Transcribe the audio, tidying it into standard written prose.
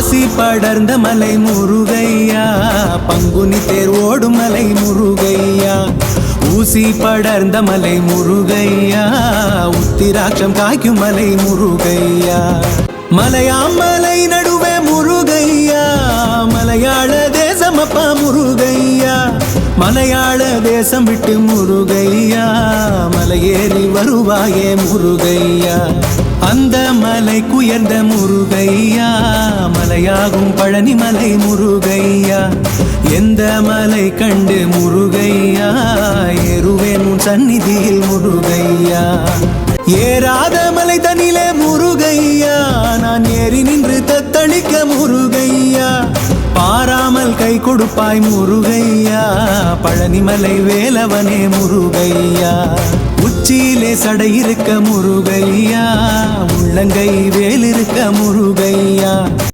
பாசி படர்ந்த மலை முருகையா, பங்குனி தேர் ஓடும் மலை முருகையா. ஊசி படர்ந்த மலை முருகையா, உத்திராட்சம் காய்க்கும் மலை முருகையா. மலையாமலை நடுவே முருகையா, மலையாள தேசமப்பா முருகையா. மலையாள தேசம் விட்டு முருகையா, மலையேறி வருவாயே முருகையா. அந்த மலைக்குயர்ந்த முருகையா, மலையாகும் பழனி மலை முருகையா. எந்த மலை கண்டு முருகையா, ஏறுவேன் உன் சந்நிதியில் முருகையா. ஏறாத மலை தனிலே முருகையா, நான் ஏறி நின்று தத்தளிக்க முருகையா. பாராமல் கை கொடுப்பாய் முருகையா, பழனிமலை வேலவனே முருகையா. உச்சியிலே சடை இருக்க முருகையா, உள்ளங்கை வேல் இருக்க முருகையா.